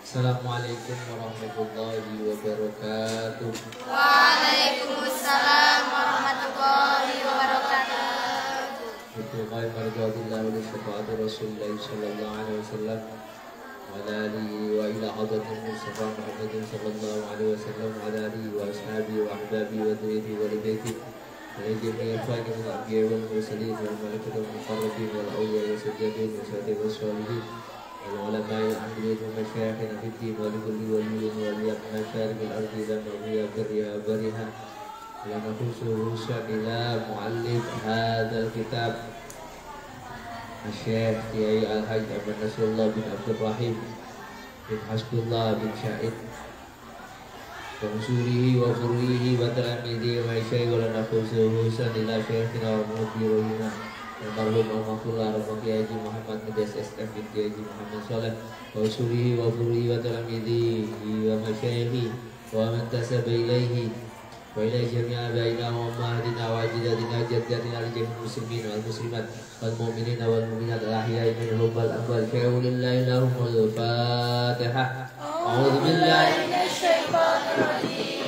Assalamualaikum warahmatullahi wabarakatuh. Waalaikumsalam warahmatullahi wabarakatuh. Bismillahirrahmanirrahim. Marja'atullah wa syafa'atu Rasulullah sallallahu alaihi wasallam wa ala alihi wa ila hadratin Mustafa Muhammadin sallallahu alaihi wasallam wa ala alihi wa ashabihi wa ahbabihi wa dhurriyyatihi wa libaitihi wa jami'i ikhwani min al-anbiya'i wal mursalin wal malaikati wal muqarrabin wal awliya'i was sajjadin wa sadiqin was sholihin والعلماء والعاملين ومشايخنا في الدين ولكل ولي ولي مشارق الارض لنا برها برها لنا خصوصا الى مؤلف هذا الكتاب الشيخ كيai Al-Hajj Ahmad Nasrullah bin Abdul Rahim bin Hasbullah bin Syahid ومسوره وفرويه وتلاميذه ومشايخ ولنا خصوصا الى شيخنا ومديرنا Almarhum Al-Mahfullah Al-Mahfullah Haji Muhammad Ngedes SF binti Haji Muhammad Saleh wa usulihi wa furuhi wa talamidhi wa masyayikhi wa man tasaba ilaihi wa ila jami'a abaina wa ummahatina wa ajdatina jaddatina rijal muslimin wal muslimat wal mu'minina wal mu'minat al-ahya'i minhum wal amwat sya'ulillahi lahumul fatihah. A'udzu billahi minasy syaithanir rajim.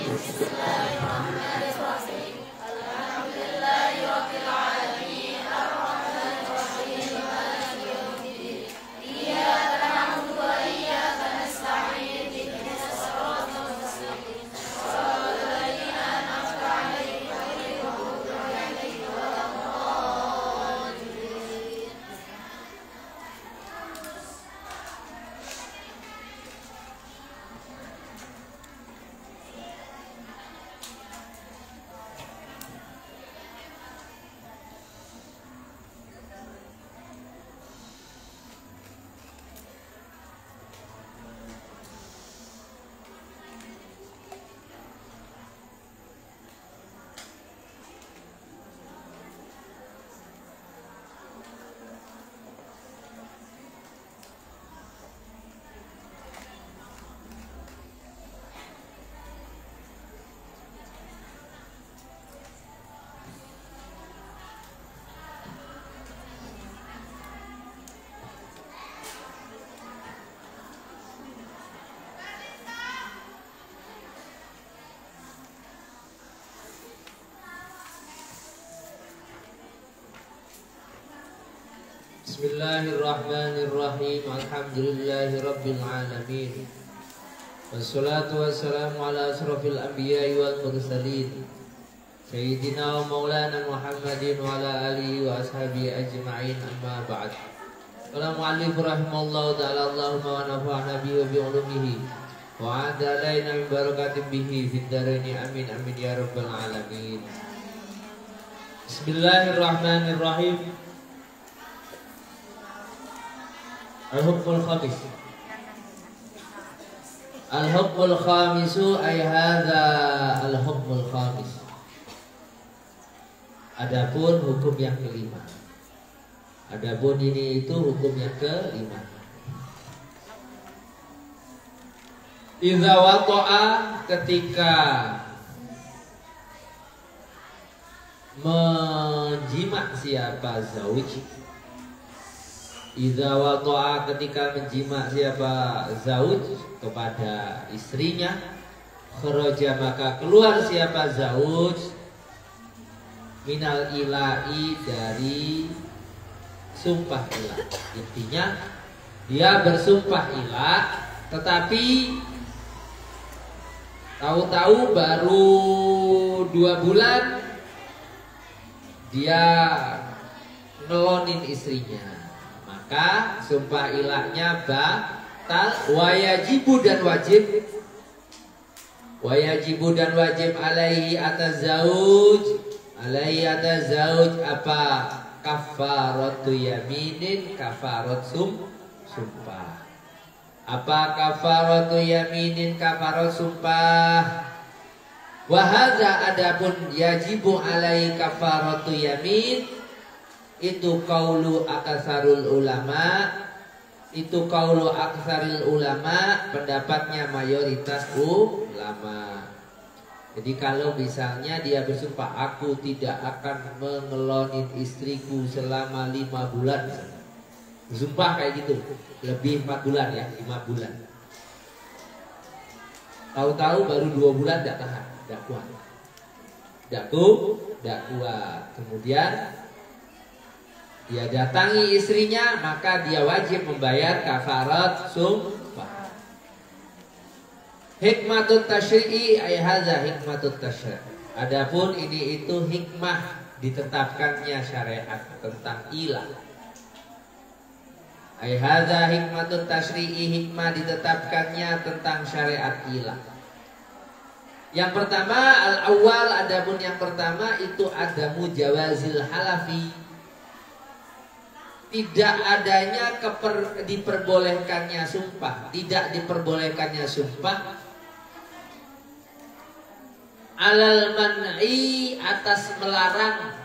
Bismillahirrahmanirrahim. Alhamdulillahi rabbil alamin. Bismillahirrahmanirrahim. Alhamdulillahi rabbil alamin. Wassalatu wassalamu ala asrafil anbiya'i wal mursalin Sayyidina wa maulana Muhammadin wa ala alihi wa ashabihi ajma'in, amma ba'd. Qala mu'allif rahimallahu ta'ala, Allahumma wa nafa'na bihi wa bi'ulumihi wa a'adda alaina min barakatin bihi fid daraini, amin amin ya rabbal alamin. Bismillahirrahmanirrahim. Al-Hukmul Khamis. Al-Hukmul Khamisu ay hadza al-Hukmul Khamis. Adapun hukum yang kelima. Adapun ini itu hukum yang kelima. Idza wata'a, ketika menjima siapa zauj. Idza wata'a, ketika menjima siapa zauj kepada istrinya, kharaja, maka keluar siapa zauj, minal ila'i, dari sumpah ilah. Intinya dia bersumpah ilah, tetapi tahu-tahu baru 2 bulan dia ngelonin istrinya, maka sumpah ilahnya batal. Wayajibu, dan wajib, wayajibu dan wajib alaihi atas zauj, alaihi atas zauj apa? Kafaratu yaminin, kafarat sumpah. Apa kafaratu yaminin? Kafarat sumpah. Wahada, adapun yajibu alaihi kafaratu yamin, itu kaulu aksarul ulama, itu kaulu aksarul ulama, pendapatnya mayoritas ulama. Jadi kalau misalnya dia bersumpah, aku tidak akan mengelonin istriku selama 5 bulan, bersumpah kayak gitu, lebih 4 bulan ya, 5 bulan. Tahu-tahu baru 2 bulan tidak tahan, tidak kuat. Tidak kuat. Kemudian dia datangi istrinya, maka dia wajib membayar kafarat sumpah. Hikmatut tasyri'i ay hadza hikmatut tasyri'. Adapun ini itu hikmah ditetapkannya syariat tentang ilah. Ay hadza hikmatut tasyri'i, hikmah ditetapkannya tentang syariat ilah. Yang pertama al-awwal, adapun yang pertama itu ada mujawazil halafi. Tidak adanya diperbolehkannya sumpah, tidak diperbolehkannya sumpah alal man'i atas melarang,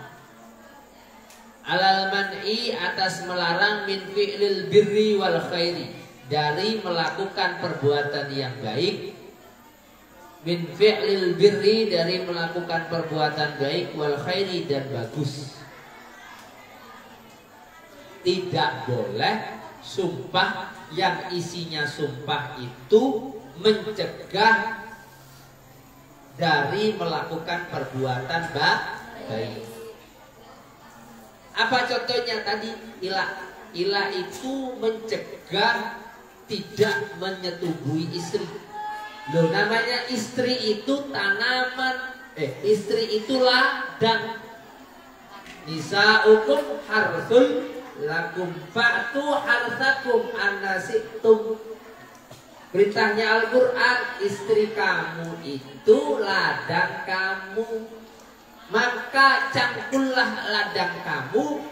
alal man'i atas melarang min fi'lil birri wal khairi, dari melakukan perbuatan yang baik, min fi'lil birri, dari melakukan perbuatan baik, wal khairi, dan bagus. Tidak boleh sumpah yang isinya sumpah itu mencegah dari melakukan perbuatan baik. Apa contohnya tadi? Ilah itu mencegah tidak menyetubuhi istri. Loh, namanya istri itu tanaman, istri itu ladang. Nisa'ukum harsul lakum fa'tu harsakum annasitum. Perintahnya Al-Quran, istri kamu itu ladang kamu, maka cangkullah ladang kamu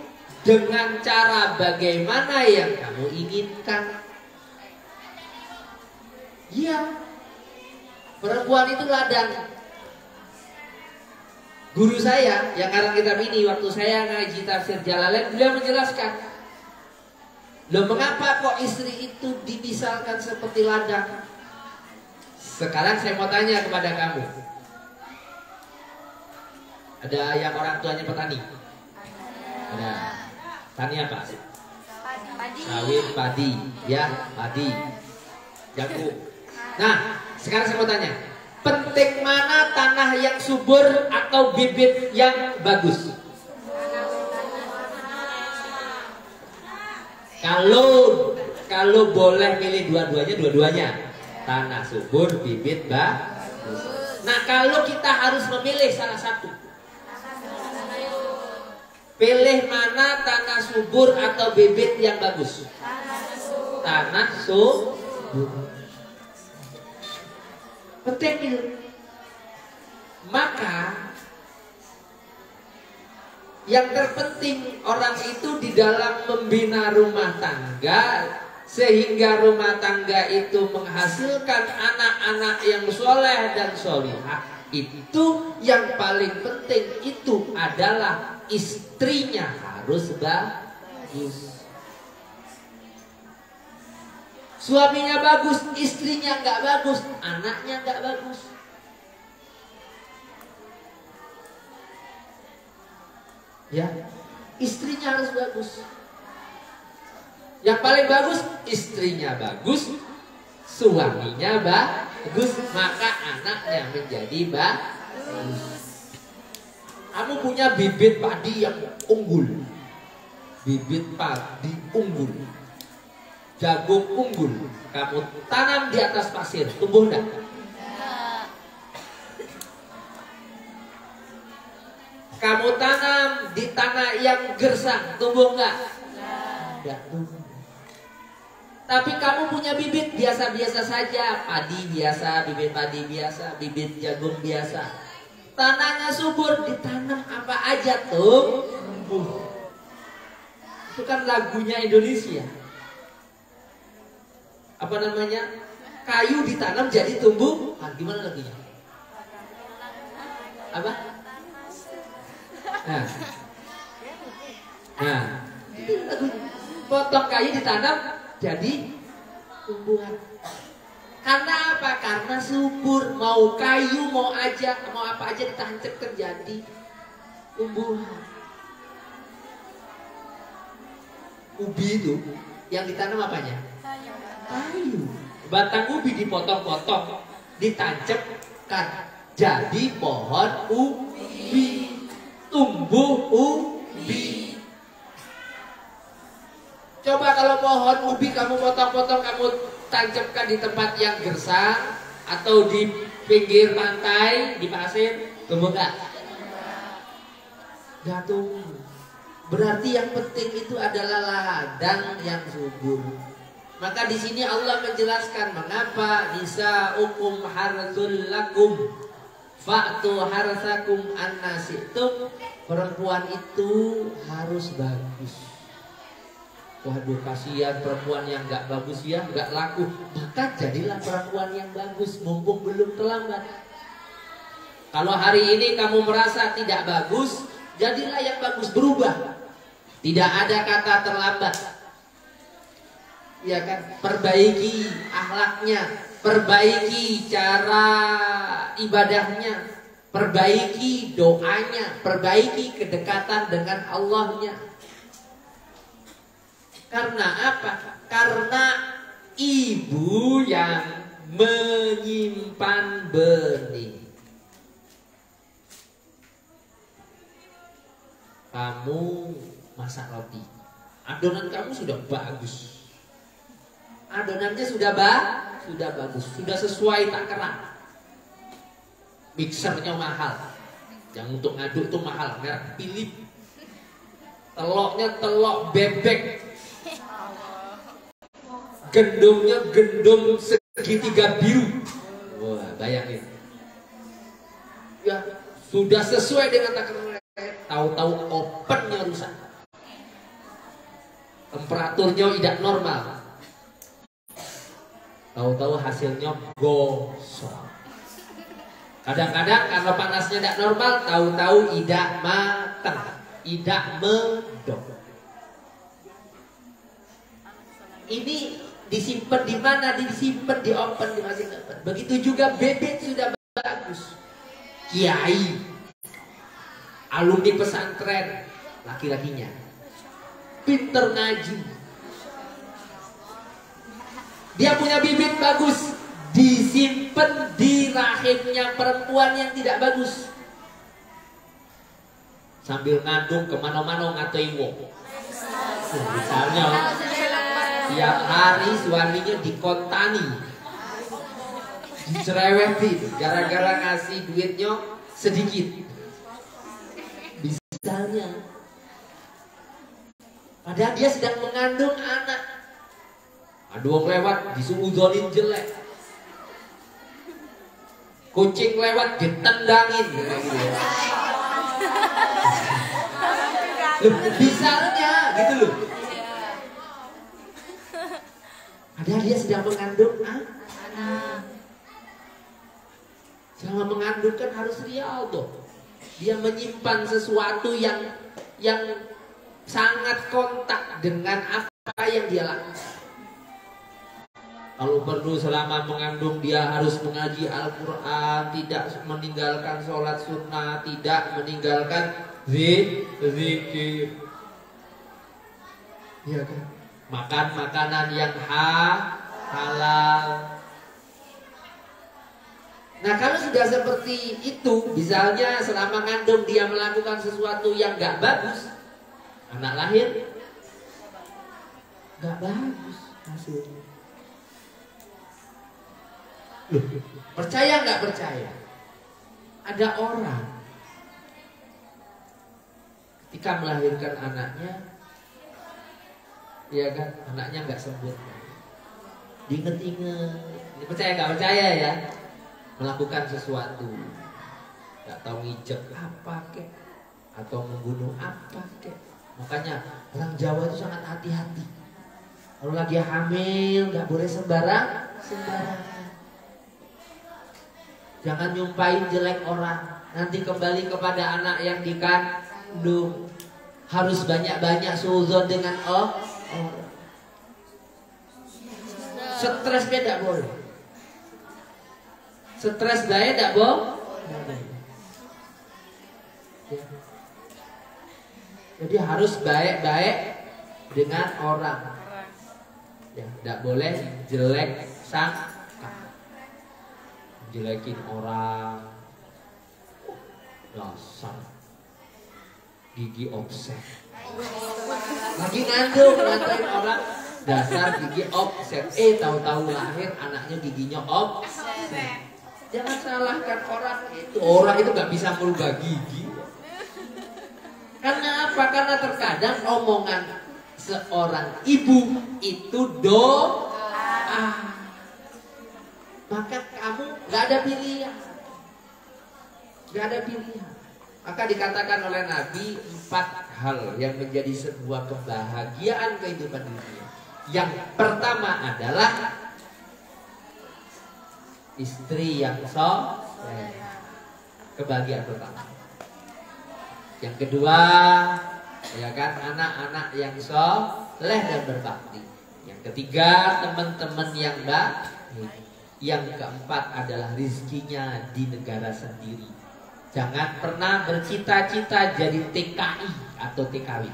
dengan cara bagaimana yang kamu inginkan. Iya, perempuan itu ladang. Guru saya yang ngarang kitab ini, waktu saya ngaji tafsir Jalalain, beliau menjelaskan, loh, mengapa kok istri itu dimisalkan seperti ladang? Sekarang saya mau tanya kepada kamu. Ada yang orang tuanya petani? Ada. Tani apa? Padi. Sawit, padi, ya, padi, jagung. Nah, sekarang saya mau tanya, penting mana tanah yang subur atau bibit yang bagus? Kalau boleh milih dua-duanya, tanah subur, bibit bagus. Nah, kalau kita harus memilih salah satu, pilih mana, tanah subur atau bibit yang bagus? Tanah subur. Penting itu. Maka yang terpenting orang itu di dalam membina rumah tangga, sehingga rumah tangga itu menghasilkan anak-anak yang soleh dan solihah, itu yang paling penting itu adalah istrinya harus bagus. Suaminya bagus, istrinya nggak bagus, anaknya nggak bagus. Ya, istrinya harus bagus. Yang paling bagus, istrinya bagus, suaminya bagus, maka anaknya menjadi bagus. Kamu punya bibit padi yang unggul, bibit padi unggul, jagung unggul, kamu tanam di atas pasir, tumbuh enggak? Kamu tanam di tanah yang gersang, tumbuh enggak? Enggak tumbuh. Tapi kamu punya bibit biasa-biasa saja, padi biasa, bibit padi biasa, bibit jagung biasa. Tanahnya subur, ditanam apa aja tumbuh. Itu kan lagunya Indonesia. Apa namanya? Kayu ditanam jadi tumbuh. Nah, gimana lagunya? Apa? Nah, potong kayu ditanam jadi tumbuhan. Karena apa? Karena subur. Mau kayu, mau apa aja ditancapkan jadi tumbuhan. Ubi itu yang ditanam apanya? Kayu. Batang ubi dipotong-potong, ditancapkan jadi pohon ubi, tumbuh ubi. Coba kalau pohon ubi kamu potong-potong, kamu tancapkan di tempat yang gersang atau di pinggir pantai, di pasir, tumbuh nggak? Nggak tumbuh. Berarti yang penting itu adalah ladang yang subur. Maka di sini Allah menjelaskan mengapa nisaukum harsul lakum fa'tu harsakum annasitum. Perempuan itu harus bagus. Waduh, kasihan perempuan yang nggak bagus ya, nggak laku. Maka jadilah perempuan yang bagus mumpung belum terlambat. Kalau hari ini kamu merasa tidak bagus, jadilah yang bagus, berubah. Tidak ada kata terlambat. Ya kan, perbaiki akhlaknya, perbaiki cara ibadahnya, perbaiki doanya, perbaiki kedekatan dengan Allahnya. Karena apa? Karena ibu yang menyimpan benih. Kamu masak roti, adonan kamu sudah bagus, adonannya sudah bagus, sudah sesuai takaran. Mixernya mahal, yang untuk ngaduk tuh mahal, merek Philips. Teloknya telok bebek, gendumnya gendum segitiga biru. Wah, bayangin. Ya, sudah sesuai dengan takaran. Tahu-tahu ovennya rusak, temperaturnya tidak normal, tahu-tahu hasilnya gosong. Kadang-kadang karena panasnya tidak normal, tahu-tahu tidak matang, tidak mendok. Ini disimpan di mana? Disimpan di oven, di masing-masing. Begitu juga bebek sudah bagus. Kiai, alumni pesantren, laki-lakinya pinter ngaji, dia punya bibit bagus, disimpan di rahimnya perempuan yang tidak bagus, sambil ngandung kemana-mana ngatoi wong. Misalnya tiap hari suaminya dikontani, dicerewetin gara-gara ngasih duitnya sedikit. Misalnya, padahal dia sedang mengandung anak. Aduh, lewat disuudzolin jelek, kucing lewat ditendangin. Loh, misalnya gitu loh. Padahal dia sedang mengandung anak. Selama mengandung kan harus riyadhah. Dia menyimpan sesuatu yang sangat kontak dengan apa yang dia lakukan. Kalau perlu selama mengandung dia harus mengaji Al-Quran, tidak meninggalkan sholat sunnah, tidak meninggalkan zikir. Ya kan? Makan makanan yang halal. Nah, kalau sudah seperti itu, misalnya selama ngandung dia melakukan sesuatu yang gak bagus, anak lahir gak bagus hasilnya. Loh, percaya gak percaya? Ada orang ketika melahirkan anaknya, ya kan, anaknya gak sembuh, diinget-inget. Ini percaya gak percaya ya? Melakukan sesuatu, gak tahu ngijek apa kek, atau membunuh apa kek. Makanya orang Jawa itu sangat hati-hati. Kalau lagi hamil gak boleh sembarangan. Jangan nyumpahin jelek orang, nanti kembali kepada anak yang dikandung. Harus banyak-banyak suudzon dengan orang. Stres beda boleh. Stres baik tidak bohong. Jadi harus baik-baik dengan orang. Ya, tidak boleh jelek sangka. jelekin orang, dasar gigi offset. Lagi ngandung ngatain orang dasar gigi offset. Tahu-tahu lahir anaknya giginya offset. Jangan salahkan orang itu. Orang itu nggak bisa merubah gigi. Karena apa? Karena terkadang omongan seorang ibu itu doa. Maka kamu nggak ada pilihan. Nggak ada pilihan. Maka dikatakan oleh Nabi 4 hal yang menjadi sebuah kebahagiaan kehidupan dunia. Yang pertama adalah istri yang soleh. Kebahagiaan pertama. Yang kedua, ya kan, anak-anak yang soleh dan berbakti. Yang ketiga, teman-teman yang baik. Yang keempat adalah rizkinya di negara sendiri. Jangan pernah bercita-cita jadi TKI atau TKW.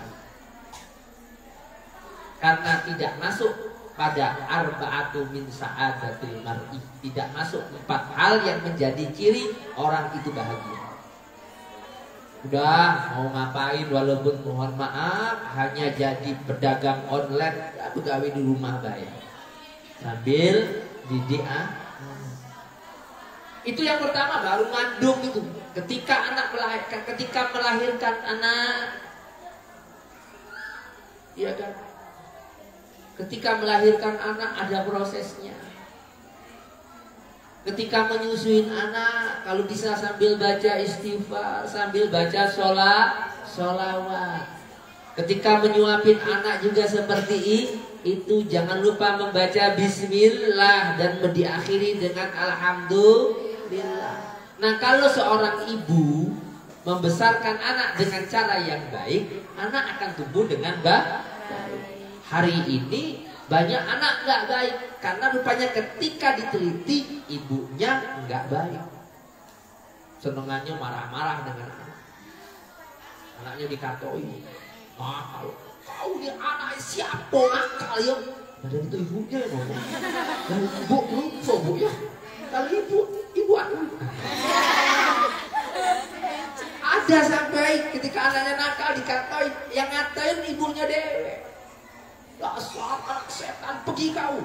Karena tidak masuk pada arba'atu min sa'adatil mar'i. Tidak masuk 4 hal yang menjadi ciri orang itu bahagia. Udah mau ngapain walaupun mohon maaf hanya jadi pedagang online, ya pegawai di rumah bayar sambil didik. Itu yang pertama, baru ngandung itu. Ketika melahirkan anak, iya kan? Ketika melahirkan anak ada prosesnya. Ketika menyusuin anak, kalau bisa sambil baca istighfar, sambil baca sholawat. Ketika menyuapin anak juga seperti itu, jangan lupa membaca bismillah dan diakhiri dengan alhamdulillah. Nah, kalau seorang ibu membesarkan anak dengan cara yang baik, anak akan tumbuh dengan baik. Hari ini banyak anak nggak baik karena rupanya ketika diteliti ibunya nggak baik. Senengannya marah-marah dengan anak. Anaknya dikatoi. Kalau kau ini anak siapa nakal ya? Padahal itu ibunya yang ngomong. Dan ibu lupa bu ya. Kalau ibu anak. Ada sampai ketika anaknya nakal dikatoi, yang ngatain ibunya dewek. Dasar anak setan, pergi kau.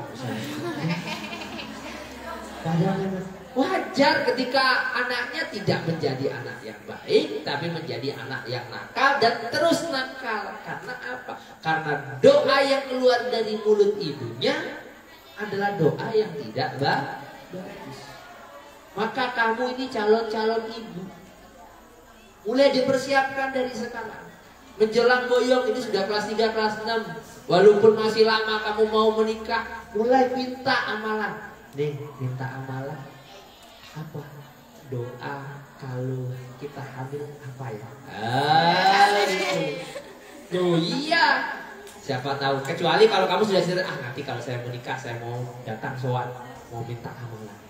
Padahal wajar ketika anaknya tidak menjadi anak yang baik, tapi menjadi anak yang nakal dan terus nakal. Karena apa? Karena doa yang keluar dari mulut ibunya adalah doa yang tidak bagus. Maka kamu ini calon-calon ibu, mulai dipersiapkan dari sekarang. Menjelang boyong ini sudah kelas 3, kelas 6. Walaupun masih lama kamu mau menikah, mulai minta amalan. Nih, minta amalan apa? Doa kalau kita hamil apa ya? Tuh iya. Siapa tahu. Kecuali kalau kamu sudah cerita, nanti kalau saya menikah saya mau datang soal, mau minta amalan.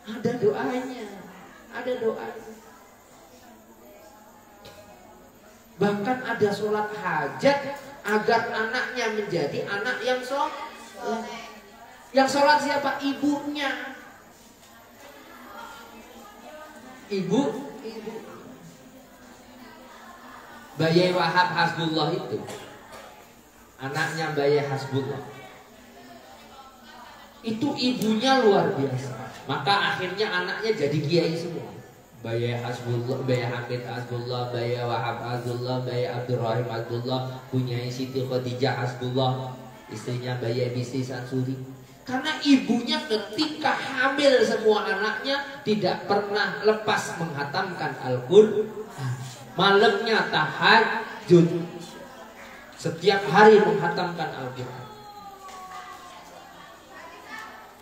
Ada doanya. Ada doanya. Bahkan ada sholat hajat agar anaknya menjadi anak yang soleh. Yang sholat siapa? Ibunya. Ibu. Bayi Wahab Hasbullah itu anaknya Bayi Hasbullah. Itu ibunya luar biasa. Maka akhirnya anaknya jadi kiai semua. Bayi Hasbullah, Bayi Hamid Hasbullah, Bayi Wahab Hasbullah, Bayi Abdurrahim Hasbullah, punya Siti Khadijah Hasbullah, istrinya Bayi Bisri Sansuri. Karena ibunya ketika hamil semua anaknya tidak pernah lepas menghatamkan Al-Qur'an. Malamnya tahajud, setiap hari menghatamkan Al-Qur'an.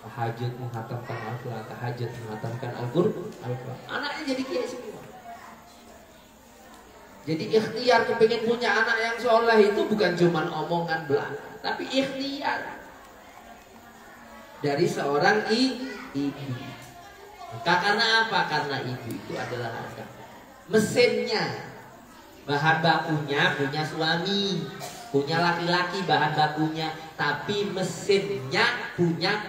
Tahajud menghatamkan Al-Quran, tahajud menghatamkan Al-Quran. Anaknya jadi kiai semua. Jadi ikhtiar kepengen punya anak yang soleh itu bukan cuma omongan belaka, tapi ikhtiar dari seorang ibu. Maka karena apa? Karena ibu itu adalah mesinnya, bahan bakunya punya suami, punya laki-laki bahan bakunya, tapi mesinnya punya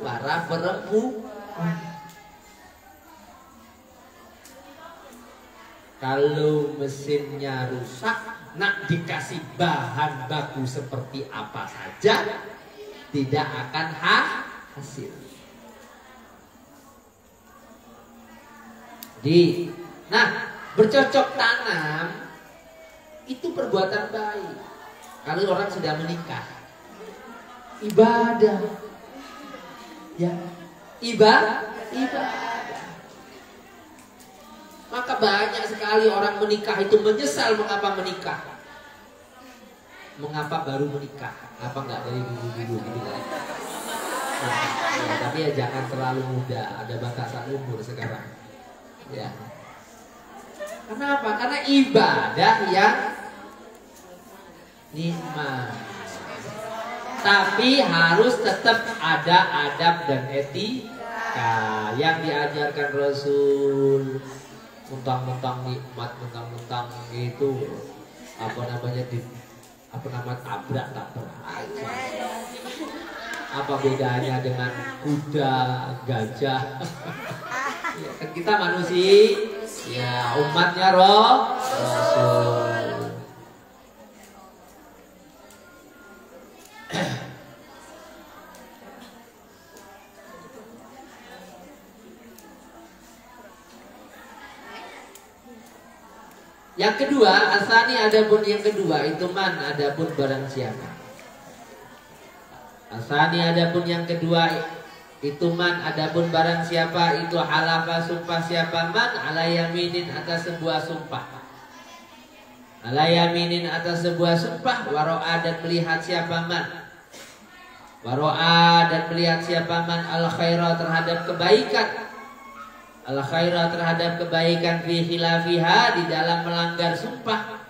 para perempuan. Kalau mesinnya rusak, nak dikasih bahan baku seperti apa saja, tidak akan hasil. Nah, bercocok tanam itu perbuatan baik. Kalau orang sudah menikah, ibadah, ya, ibadah. Maka banyak sekali orang menikah itu menyesal mengapa menikah. Mengapa baru menikah? Apa enggak dari dulu-dulu gitu kan? Ya, tapi ya jangan terlalu muda, ada batasan umur sekarang. Ya. Kenapa? Karena ibadah yang nikmat. Tapi harus tetap ada adab dan etika yang diajarkan Rasul. Mentang-mentang nikmat, mentang-mentang itu tabrak aja. Apa bedanya dengan kuda, gajah? Ya, kan kita manusia, ya umatnya Rasul. Yang kedua, asani adapun yang kedua itu man adapun barang siapa. Asani adapun yang kedua itu man adapun barang siapa itu halafa sumpah siapa man ala yaminin atas sebuah sumpah. Ala yaminin atas sebuah sumpah waro'a dan melihat siapa man. Waro'a dan melihat siapa man al khaira terhadap kebaikan. Al khaira terhadap kebaikan fi khilafiha di dalam melanggar sumpah.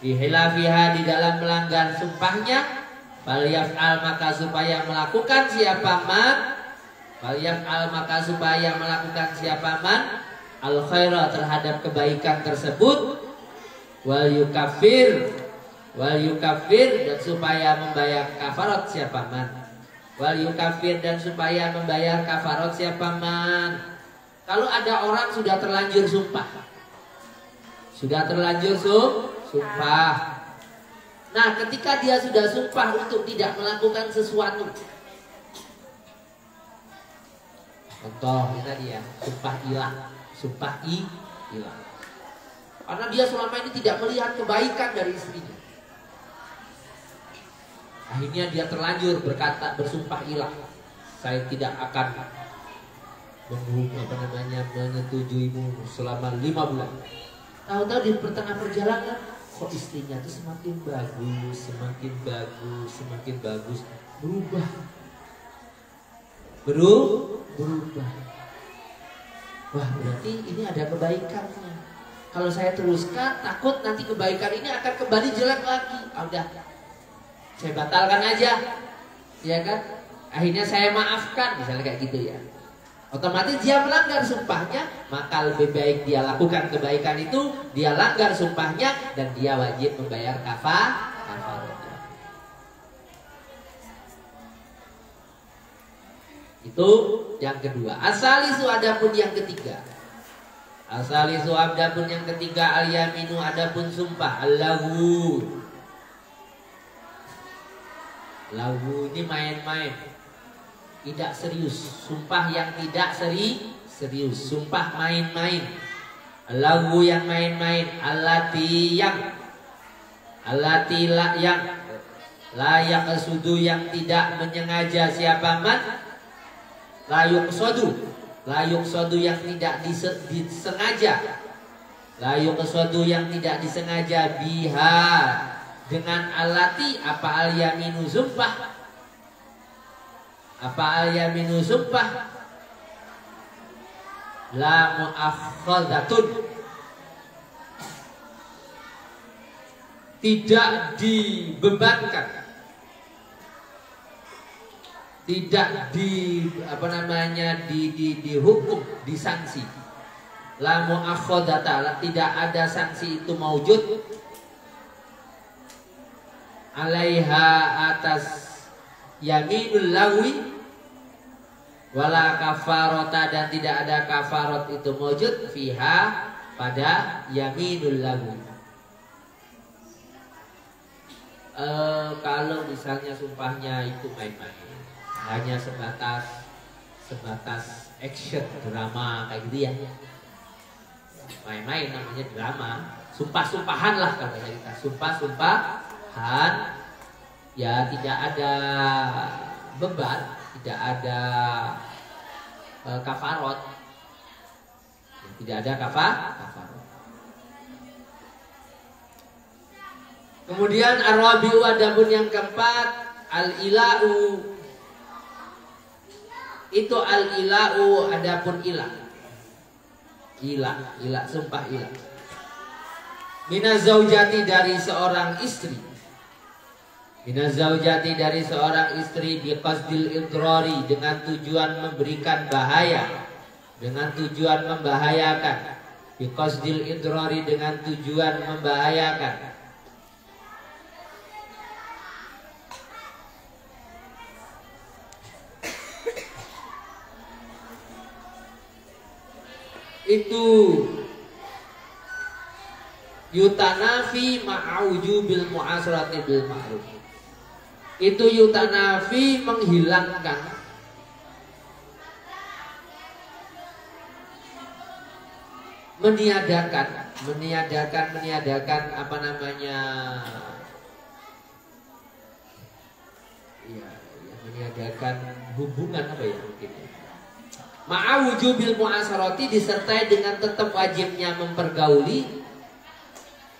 Fi khilafiha di dalam melanggar sumpahnya. Fal yaf'al maka supaya melakukan siapa man. Fal yaf'al maka supaya melakukan siapa man al khaira terhadap kebaikan tersebut. Wal yukafir dan supaya membayar kafarat siapa man. Wal yukafir dan supaya membayar kafarat siapa man. Kalau ada orang sudah terlanjur sumpah, sumpah. Nah, ketika dia sudah sumpah untuk tidak melakukan sesuatu, contoh ini tadi ya, sumpah ilah. Karena dia selama ini tidak melihat kebaikan dari istrinya. Akhirnya dia terlanjur bersumpah ilah. Saya tidak akan menyetujuimu selama 5 bulan. Tahu-tahu di pertengah perjalanan kok istrinya tuh semakin bagus, berubah. Wah, berarti ini ada kebaikannya. Kalau saya teruskan, takut nanti kebaikan ini akan kembali jelek lagi. Udah, saya batalkan aja, ya kan? Akhirnya saya maafkan, misalnya kayak gitu ya. Otomatis dia melanggar sumpahnya, maka lebih baik dia lakukan kebaikan itu, dia langgar sumpahnya dan dia wajib membayar kafarat. Itu yang kedua. Asalisu adapun yang ketiga. Asalisu adapun yang ketiga al-yaminu adapun sumpah al-lahu. Lahu ini main-main. Tidak serius, sumpah yang tidak serius, sumpah main-main. Lagu yang main-main, allati yang layak sudu yang tidak menyengaja siapa man. Layuk sodu yang tidak disengaja. Layuk sodu yang tidak disengaja biha dengan allati apa al yaminu sumpah. Apa al-yaminu sumpah la mu'akhadhatun tidak dibebankan, tidak dihukum, disanksi. La mu'akhadhata tidak ada sanksi itu maujud alaiha atas yaminul lagwi Wala kafarota, dan tidak ada kafarot itu wujud fiha pada yaminul lagu. Kalau misalnya sumpahnya itu main-main, hanya sebatas action drama kayak gitu ya, main-main namanya drama, sumpah-sumpahan lah kalau kita, sumpah-sumpahan ya, tidak ada beban, tidak ada kafarot, tidak ada kafarot. Kemudian ar-rabi'u, adapun yang keempat, al-ila'u. Itu al-ila'u, adapun ilah. Ilah, sumpah ilah. Minaz zaujati, dari seorang istri. Minaz zaujati, dari seorang istri, biqasdil idrari, dengan tujuan memberikan bahaya, dengan tujuan membahayakan. Biqasdil idrari, dengan tujuan membahayakan. Itu yutanafi ma'aujubil mu'asrati bil ma'ruf. Itu yutanafi, menghilangkan meniadakan apa namanya ya, meniadakan hubungan apa ya mungkin. Ma'awujubil mu'asarati, disertai dengan tetap wajibnya mempergauli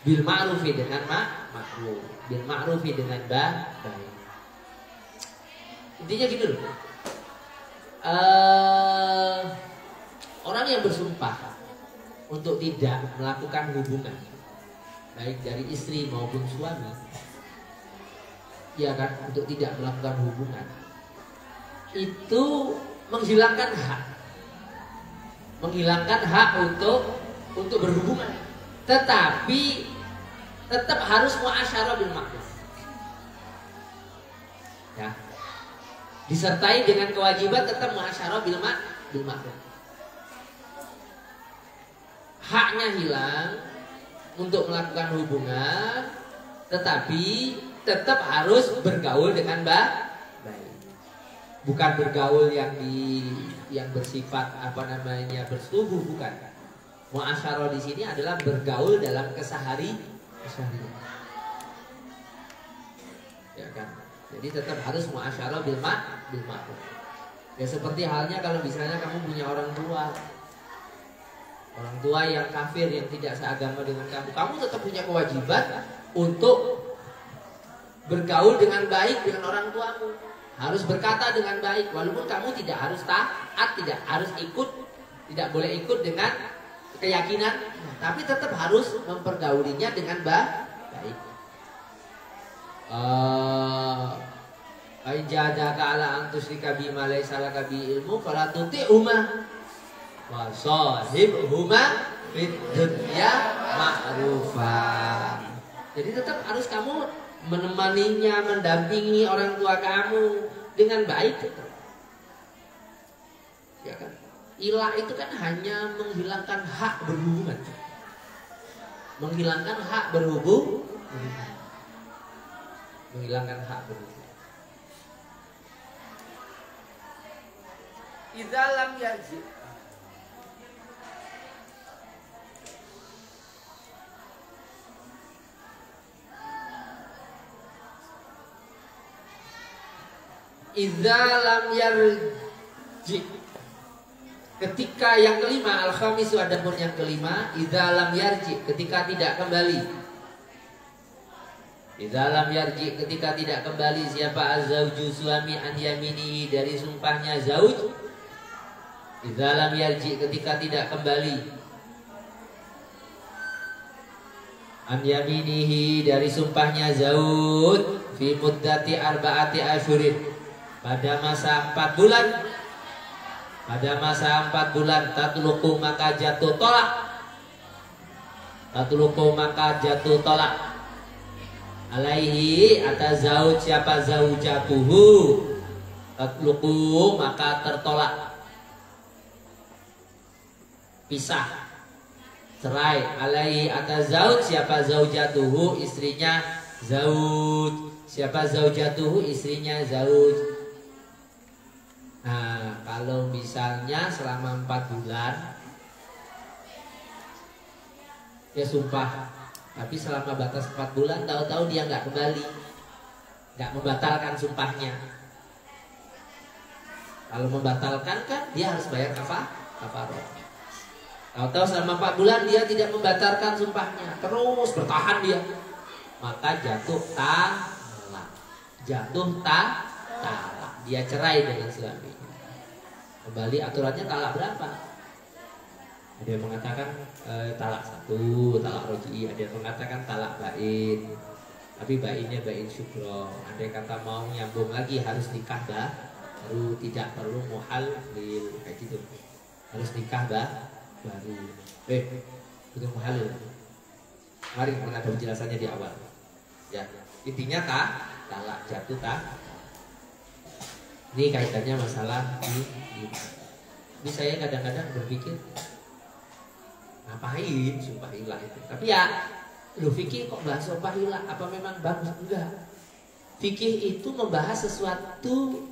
bil ma'rufi, dengan ma'ruf, bil ma'rufi, dengan baik. Intinya gitu loh. Orang yang bersumpah untuk tidak melakukan hubungan, baik dari istri maupun suami, ya kan, untuk tidak melakukan hubungan, itu menghilangkan hak untuk berhubungan, tetapi tetap harus muasyarah bil ma'ruf, ya, disertai dengan kewajiban tetap muasyarah bil ma'ruf. Haknya hilang untuk melakukan hubungan, tetapi tetap harus bergaul dengan baik. Bukan bergaul yang bersifat apa namanya bersetubuh, bukan. Muasyarah di sini adalah bergaul dalam keseharian. Ya kan? Jadi tetap harus muasyarah bil ma'ruf. Ya seperti halnya kalau misalnya kamu punya orang tua yang kafir, yang tidak seagama dengan kamu tetap punya kewajiban untuk bergaul dengan baik dengan orang tuamu. Harus berkata dengan baik, walaupun kamu tidak harus taat, tidak harus ikut, tidak boleh ikut dengan keyakinan, tapi tetap harus mempergaulinya dengan baik. Ain jadaka ala antusrika bima laysa laka bi ilmu fala tuti'huma wa shahibhuma fid dunya ma'rufa. Jadi tetap harus kamu menemaninya, mendampingi orang tua kamu dengan baik. Ya kan? Ilah itu kan hanya menghilangkan hak berhubungan. Menghilangkan hak berhubung. Menghilangkan hak berhubung. Idza lam yarji. Idza lam yarji, ketika yang kelima, al-khamisu, adapun yang kelima, idza lam yarji, ketika tidak kembali. Idza lam yarji, ketika tidak kembali. Siapa? Az-zauju, suami, an yaminihi, dari sumpahnya zauj. Idza lam yarji, ketika tidak kembali. An yaminihi, dari sumpahnya zauj, fi muddati arba'ati asyurin, pada masa 4 bulan. Pada masa 4 bulan. Tatluqu, maka jatuh tolak. Tatluqu, maka jatuh tolak. Alaihi, atas zauj, siapa? Zaujatuhu, tatluqu maka tertolak, pisah, cerai. Alaihi atas zauj, siapa zaujatuhu, istrinya zauj. Siapa zaujatuhu, istrinya zauj. Nah, kalau misalnya selama 4 bulan ya sumpah, tapi selama batas 4 bulan tahu-tahu dia nggak kembali, nggak membatalkan sumpahnya. Kalau membatalkan kan dia harus bayar kafarah. Tahu-tahu selama 4 bulan dia tidak membatalkan sumpahnya, terus bertahan dia, maka jatuh talak. Dia cerai dengan suaminya. Kembali aturannya talak berapa? Ada yang mengatakan talak 1, talak roji'i. Ada yang mengatakan talak bain, tapi bainnya bain syukro. Ada yang kata mau nyambung lagi harus nikah baru, tidak perlu muhalil, kayak gitu. Harus nikah baru. Bukan muhalil. Mari kita ada penjelasannya di awal. Ya, intinya talak jatuh Ini kaitannya masalah ini saya kadang-kadang berpikir ngapain sumpah ilah itu. Tapi ya, lu fikih kok bahas sumpah ilah, apa memang bagus? Enggak. Fikih itu membahas sesuatu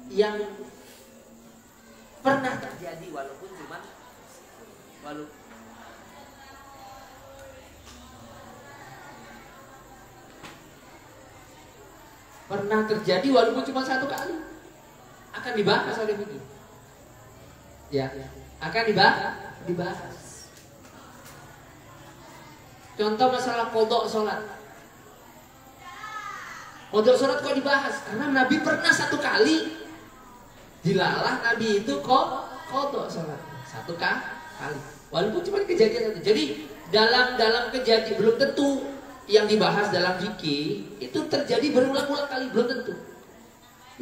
yang pernah terjadi walaupun pernah terjadi walaupun cuma 1 kali, akan dibahas oleh fikih. Ya, akan dibahas. Contoh masalah qadha sholat. Qadha sholat kok dibahas? Karena Nabi pernah 1 kali dilalah Nabi itu qadha sholat 1 kali, walaupun cuma kejadian 1. Jadi dalam kejadian belum tentu yang dibahas dalam fikih itu terjadi berulang-ulang kali, belum tentu.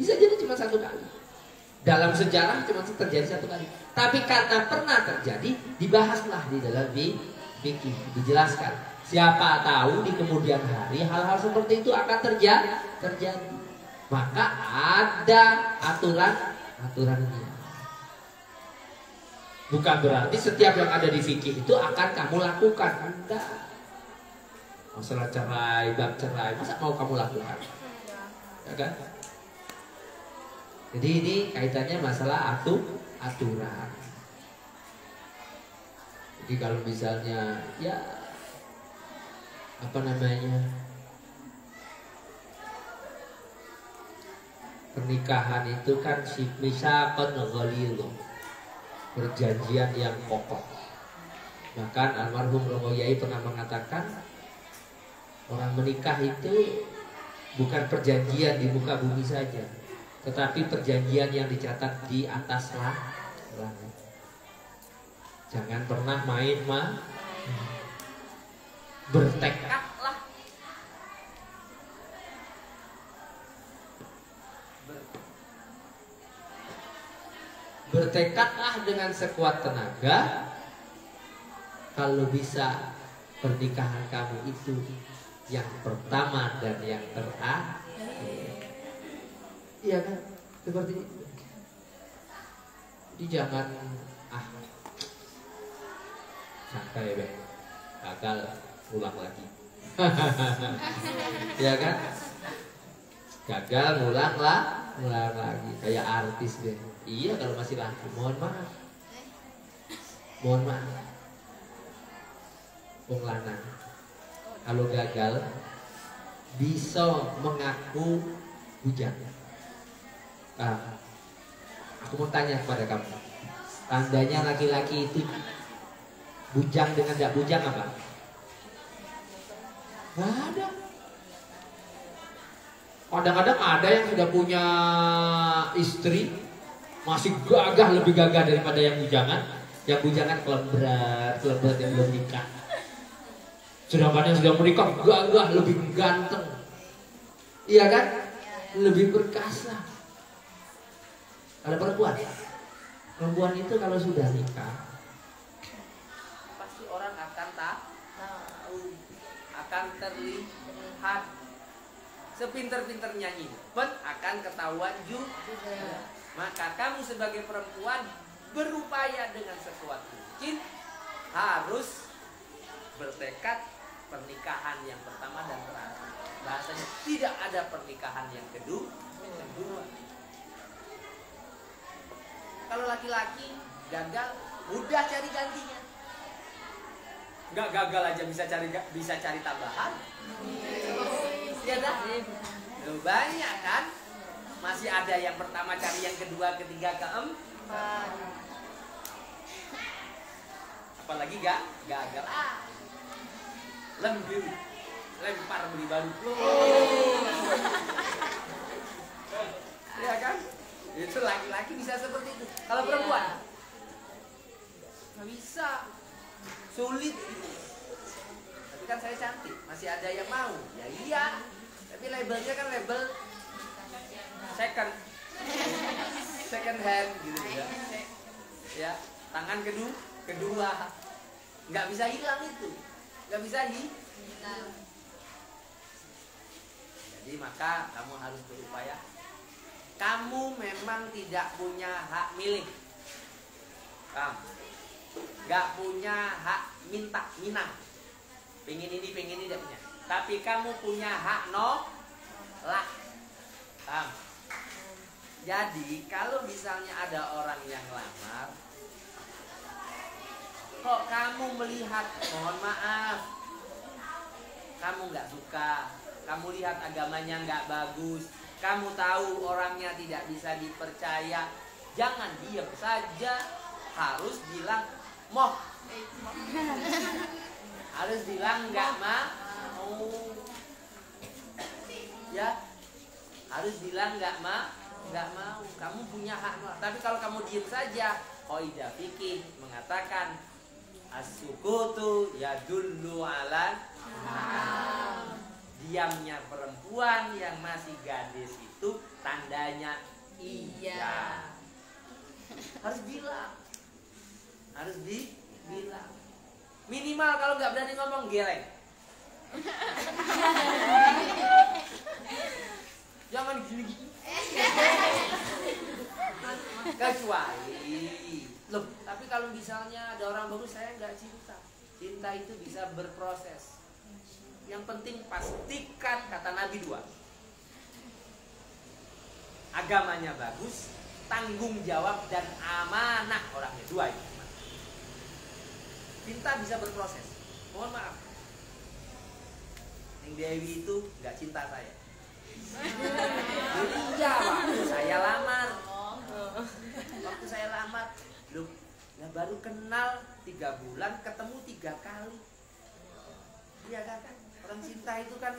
Bisa jadi cuma 1 kali. Dalam sejarah cuma terjadi 1 kali. Tapi karena pernah terjadi, dibahaslah di dalam fikih, dijelaskan. Siapa tahu di kemudian hari hal-hal seperti itu akan terjadi. Maka ada aturannya. Bukan berarti setiap yang ada di fikih itu akan kamu lakukan. Enggak. Masalah cerai, bab cerai, masa mau kamu lakukan? Ya kan? Jadi ini kaitannya masalah aturan. Jadi kalau misalnya ya pernikahan itu kan misaqan ghalidh, perjanjian yang kokoh. Bahkan almarhum Romo Yai pernah mengatakan orang menikah itu bukan perjanjian di muka bumi saja, tetapi perjanjian yang dicatat di atas langit. Jangan pernah main bertekadlah. Bertekadlah dengan sekuat tenaga. Kalau bisa pernikahan kamu itu yang pertama dan yang terakhir. Iya kan? Seperti itu. Jadi jangan santai gagal ulang lagi. Ya kan? Gagal ngulang lagi kayak artis deh. Iya kalau masih laku. Mohon maaf. Wong lanang kalau gagal bisa mengaku bujang. Aku mau tanya kepada kamu, tandanya laki-laki itu bujang dengan tidak bujang apa? Gak ada. Kadang-kadang ada yang sudah punya istri masih gagah, lebih gagah daripada yang bujangan. Yang bujangan kelembrat yang belum nikah. Sedangkan yang sudah menikah gagah, lebih ganteng. Iya kan? Lebih perkasa. Ada perempuan itu kalau sudah nikah pasti orang akan tahu, akan terlihat Sepinter-pinternya nyimpen akan ketahuan juga. Maka kamu sebagai perempuan berupaya dengan sekuat mungkin harus bertekad pernikahan yang pertama dan terakhir. Bahasanya tidak ada pernikahan yang kedua. Kalau laki-laki gagal, mudah cari gantinya. Nggak gagal aja bisa cari tambahan. Ya dah. Banyak kan? Masih ada yang pertama cari yang kedua, ketiga, keempat. Apalagi gagal. Lempar beli baru. Ya kan? Itu laki-laki bisa seperti itu. Kalau perempuan nggak bisa, sulit gitu. Tapi kan saya cantik, masih ada yang mau. Ya iya. Tapi labelnya kan label second hand gitu ya. Ya, tangan kedua nggak bisa hilang itu, nggak bisa hilang. Jadi maka kamu harus berupaya. Kamu memang tidak punya hak milih. Kamu nggak punya hak minang. Pengen ini tidak punya. Tapi kamu punya hak nolak. Jadi kalau misalnya ada orang yang lamar, kok kamu melihat, mohon maaf, kamu nggak suka, kamu lihat agamanya nggak bagus, kamu tahu orangnya tidak bisa dipercaya, jangan diam saja, harus bilang moh, harus bilang nggak mau, ya, harus bilang nggak mau. Kamu punya hak. Tapi kalau kamu diam saja, qaidah fikih mengatakan as-sukutu yadullu ala diamnya perempuan yang masih gadis itu tandanya iya. Harus bilang. Minimal kalau nggak berani ngomong geleng. Jangan gini-gini. Kecuali loh, tapi kalau misalnya ada orang bagus, saya nggak cinta. Cinta itu bisa berproses. Yang penting pastikan, kata Nabi 2, agamanya bagus, tanggung jawab dan amanah orangnya. 2 itu. Cinta bisa berproses. Mohon maaf, Neng Dewi itu nggak cinta saya. Iya, waktu saya lamar, loh, nah baru kenal 3 bulan, ketemu 3 kali. Iya kan? Orang cinta itu kan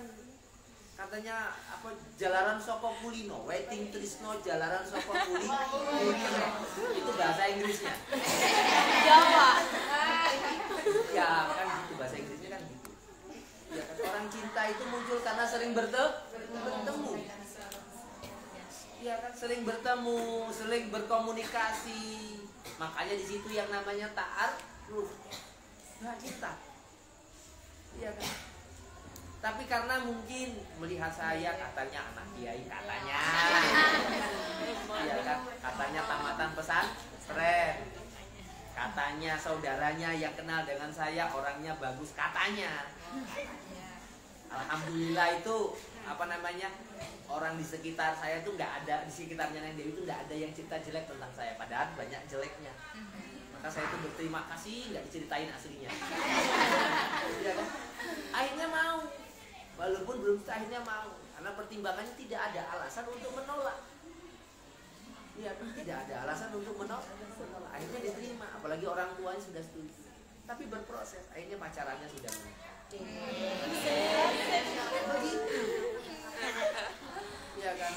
katanya apa, jalaran soko kulino, waiting trisno jalaran soko kulino. Itu bahasa Inggrisnya. Jawa. Ya kan gitu, bahasa Inggrisnya kan gitu. Ya kan, orang cinta itu muncul karena sering bertemu. Ya kan, sering bertemu, sering berkomunikasi. Makanya di situ yang namanya ta'aruf. Nah, cinta. Iya kan? Tapi karena mungkin melihat saya, katanya anak kiai, katanya. Iya kan? Katanya tamatan pesantren. Katanya saudaranya yang kenal dengan saya orangnya bagus, katanya. Alhamdulillah itu apa namanya, orang di sekitar saya tuh nggak ada, di sekitarnya Neng Dewi itu nggak ada yang cerita jelek tentang saya, padahal banyak jeleknya. Maka saya itu berterima kasih nggak diceritain aslinya. Ya kan? Akhirnya mau, walaupun belum akhirnya mau, karena pertimbangannya tidak ada alasan untuk menolak. Iya kan? Tidak ada alasan untuk menolak. Akhirnya diterima, apalagi orang tuanya sudah setuju. Tapi berproses, akhirnya pacarannya sudah menikah. Begitu. Iya kan?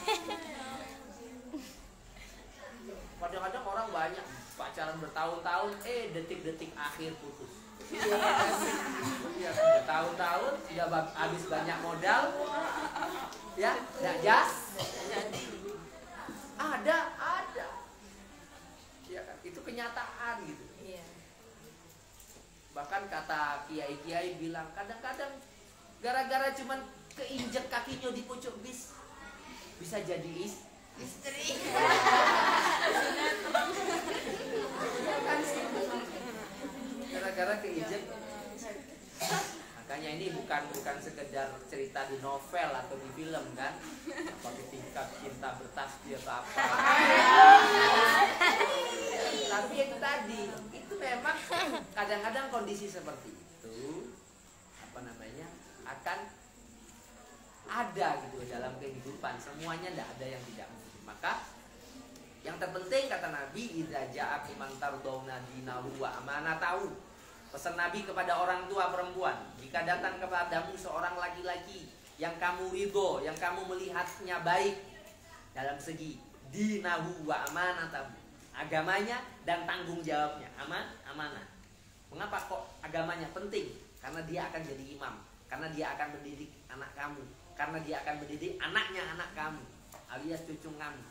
Kadang-kadang orang banyak pacaran bertahun-tahun, detik-detik akhir putus. Iya, bertahun-tahun sudah habis banyak modal, ya, nggak jas. Ada. Ya kan? Itu kenyataan gitu. Bahkan kata kiai-kiai bilang, kadang-kadang gara-gara cuman keinjek kakinya di pucuk bis, bisa jadi istri. Gara-gara keinjek. Makanya ini bukan sekedar cerita di novel atau di film kan, apa ketika cinta bertasbih atau apa. Tapi itu tadi, itu memang kadang-kadang kondisi seperti itu akan ada gitu dalam kehidupan. Semuanya tidak ada yang tidak mungkin. Maka yang terpenting kata Nabi, idza ja'akum man tardawna dinahu wa amanatahu. Pesan Nabi kepada orang tua perempuan, jika datang kepadamu seorang laki-laki yang kamu ridho, yang kamu melihatnya baik dalam segi dinahu wa amanatahu, agamanya dan tanggung jawabnya, amanah. Mengapa kok agamanya penting? Karena dia akan jadi imam, karena dia akan mendidik anak kamu, karena dia akan mendidik anaknya anak kamu, alias cucu kamu.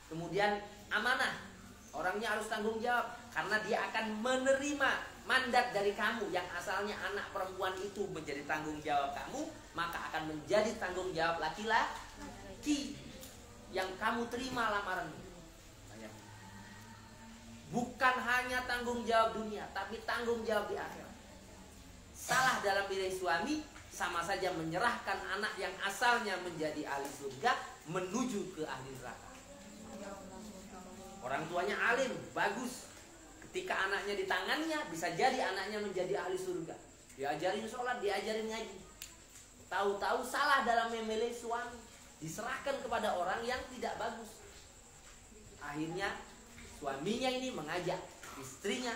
Kemudian amanah, orangnya harus tanggung jawab, karena dia akan menerima mandat dari kamu yang asalnya anak perempuan itu menjadi tanggung jawab kamu, maka akan menjadi tanggung jawab laki-laki yang kamu terima lamarannya. Bukan hanya tanggung jawab dunia, tapi tanggung jawab di akhirat. Salah dalam pilih suami sama saja menyerahkan anak yang asalnya menjadi ahli surga menuju ke ahli neraka. Orang tuanya alim, bagus. Ketika anaknya di tangannya, bisa jadi anaknya menjadi ahli surga. Diajarin sholat, diajarin ngaji. Tahu-tahu salah dalam memilih suami, diserahkan kepada orang yang tidak bagus. Akhirnya suaminya ini mengajak istrinya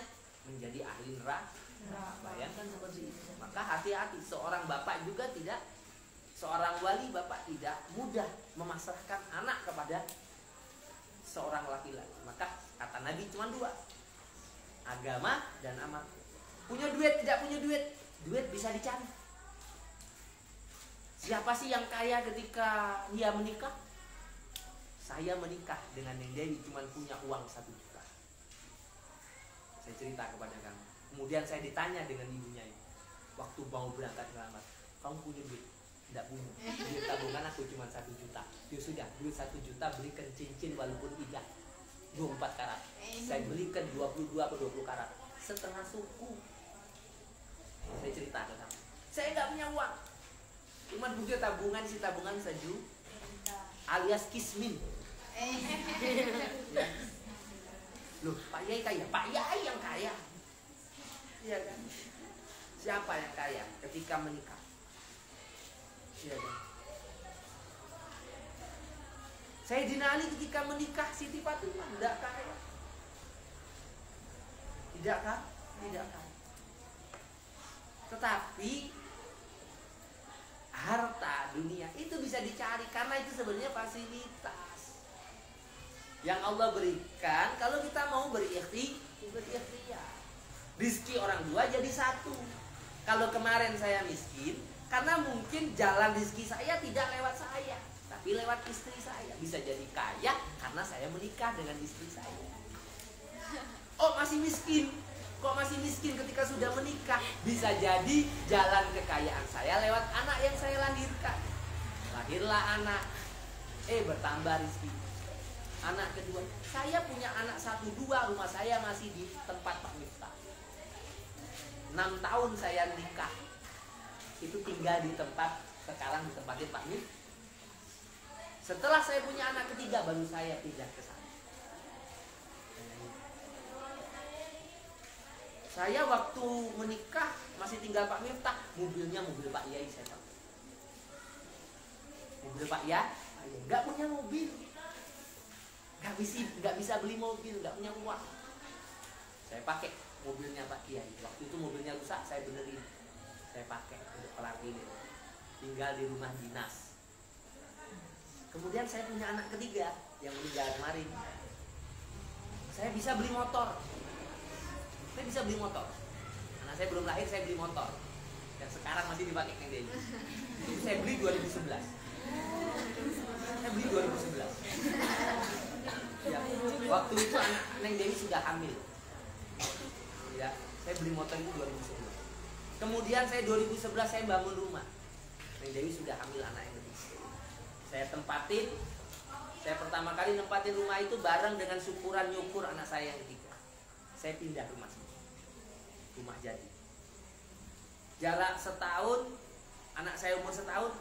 menjadi ahli neraka. Bayangkan seperti itu. Maka hati-hati, seorang bapak juga tidak, seorang wali bapak tidak mudah memasrahkan anak kepada seorang laki-laki. Maka kata Nabi cuma dua, agama dan amal. Punya duit, tidak punya duit, duit bisa dicari. Siapa sih yang kaya ketika dia menikah? Saya menikah dengan Neng Dewi cuma punya uang 1 juta. Saya cerita kepada kamu. Kemudian saya ditanya dengan ibunya ini, waktu mau berangkat ngelamar, kamu punya duit? Tidak punya. Duit tabungan aku cuma 1 juta. Ya sudah, duit 1 juta belikan cincin walaupun tidak 24 karat. Saya belikan 22 atau 20 karat, setengah suku. Saya cerita ke kamu. Saya nggak punya uang, cuma punya tabungan, si tabungan seju, alias kismin. Ya. Loh, Pak Yai kaya? Pak Yai yang kaya. Iya kan? Siapa yang kaya ketika menikah? Iya kan? Sayyidina Ali ketika menikah Siti Fatimah tidak kaya. Tidak kah? Tidak kaya. Tetapi harta dunia itu bisa dicari karena itu sebenarnya fasilitas yang Allah berikan kalau kita mau berikhtiar. Rizki orang tua jadi satu. Kalau kemarin saya miskin karena mungkin jalan rizki saya tidak lewat saya, tapi lewat istri saya. Bisa jadi kaya karena saya menikah dengan istri saya. Oh masih miskin. Kok masih miskin ketika sudah menikah? Bisa jadi jalan kekayaan saya lewat anak yang saya lahirkan. Lahirlah anak, bertambah rizki. Anak kedua, saya punya anak 1, 2, rumah saya masih di tempat Pak Miftah. 6 tahun saya nikah, itu tinggal di tempat, sekarang ditempatin Pak Miftah. Setelah saya punya anak ketiga, baru saya pindah ke sana. Saya waktu menikah masih tinggal Pak Miftah, mobilnya mobil Pak Yai saya pakai. Mobil Pak Yai, nggak punya mobil, nggak bisa beli mobil, nggak punya uang. Saya pakai mobilnya Pak Yai. Waktu itu mobilnya rusak, saya benerin, saya pakai untuk pelatihan. Tinggal di rumah dinas. Kemudian saya punya anak ketiga yang meninggal kemarin. Saya bisa beli motor. Saya bisa beli motor. Anak saya belum lahir, saya beli motor. Dan sekarang masih dipakai Neng Dewi. Itu saya beli 2011. Saya beli 2011. Ya, waktu itu anak Neng Dewi sudah hamil. Ya, saya beli motor itu 2011. Kemudian saya 2011 saya bangun rumah. Neng Dewi sudah hamil anak yang ketiga. Saya pertama kali nempatin rumah itu bareng dengan syukuran nyukur anak saya yang ketiga. Saya pindah rumah sini, rumah jadi. Jarak setahun, anak saya umur setahun,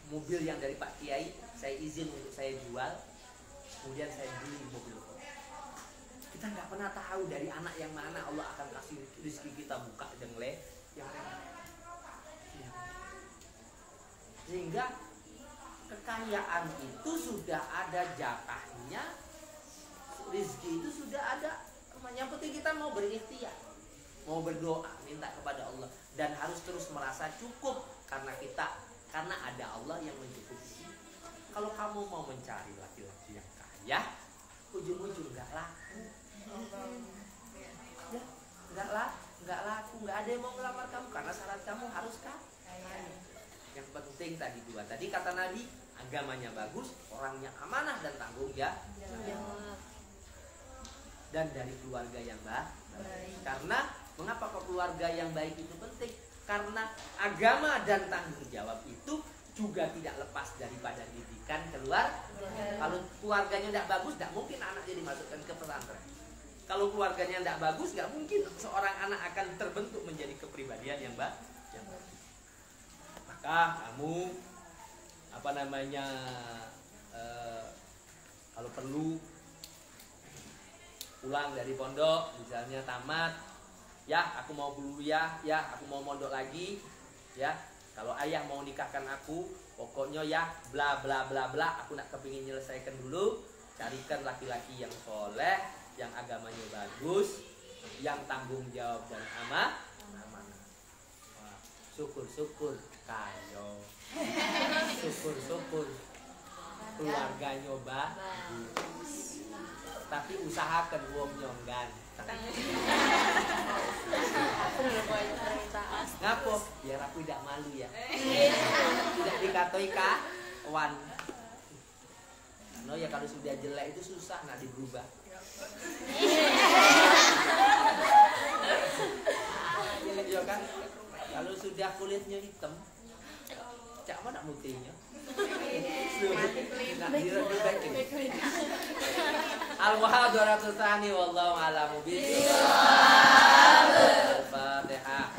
mobil yang dari Pak Kiai saya izin untuk saya jual, kemudian saya beli mobil. Kita nggak pernah tahu dari anak yang mana Allah akan kasih rezeki kita buka jengle yang sehingga kekayaan itu sudah ada jatahnya, rezeki itu sudah ada. Yang penting kita mau berikhtiar, mau berdoa, minta kepada Allah, dan harus terus merasa cukup karena ada Allah yang mencukupi. Kalau kamu mau mencari laki-laki yang kaya, ujung-ujung nggak laku. Ya, nggak laku, nggak ada yang mau ngelamar kamu karena syarat kamu harus kaya. Yang penting tadi kata Nabi, agamanya bagus, orangnya amanah dan tanggung jawab, dan dari keluarga yang baik. Karena mengapa keluarga yang baik itu penting? Karena agama dan tanggung jawab itu juga tidak lepas daripada didikan keluarga. Kalau keluarganya tidak bagus, tidak mungkin anaknya dimasukkan ke pesantren. Kalau keluarganya tidak bagus, nggak mungkin seorang anak akan terbentuk menjadi kepribadian yang baik. Maka kamu kalau perlu pulang dari pondok, misalnya tamat, ya aku mau kuliah, ya aku mau mondok lagi, ya kalau ayah mau nikahkan aku, pokoknya ya bla bla bla bla, aku nak kepingin nyelesaikan dulu, carikan laki-laki yang soleh, yang agamanya bagus, yang tanggung jawab dan amanah. Syukur-syukur kayo, syukur-syukur keluarga nyoba, tapi usahakan wong nyonggan. Ngapo? Biar aku tidak malu ya. Tidak dikatoi kawan. No ya, kalau sudah jelek itu susah nak diubah. Ya kan? Kalau sudah kulitnya hitam, cak mana mutinya? Al-Muhadaratus Tsani wallahu a'lamu bishawab. Al-Fatihah.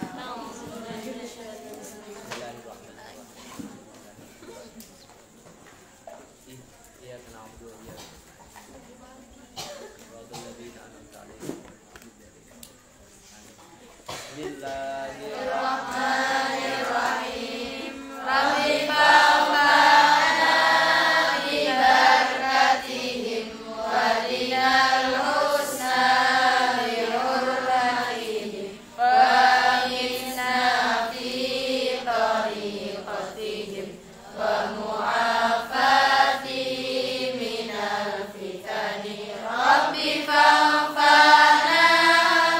Bismillahirrahmanirrahim. Rabbi fa'fana bi barakatihim wa dinal husna bi hurmatihim wa amisna fi tariqatihim wa mu'afatihim minal fitani. Rabbi fa'fana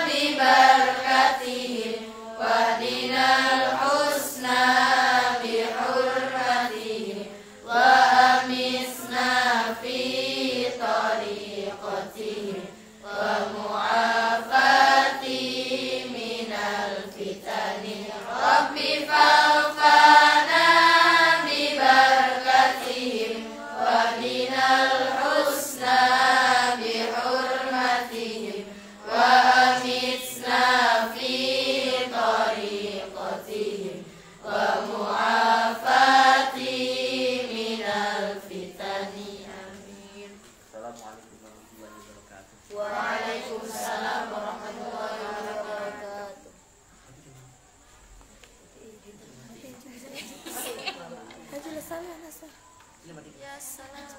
bi barakatihim wa dinal husna bi hurmatihim wa amisna fi tariqatihim wa mu'afatihim minal fitani. Rabbi fa'fana bi barakatihim wa dinal husna bi hurmatihim wa amisna fi tariqatihim wa mu'afatihim minal fitani. Amin. Assalamualaikum warahmatullahi wabarakatuh. Waalaikumsalam warahmatullahi wabarakatuh. Ya salam.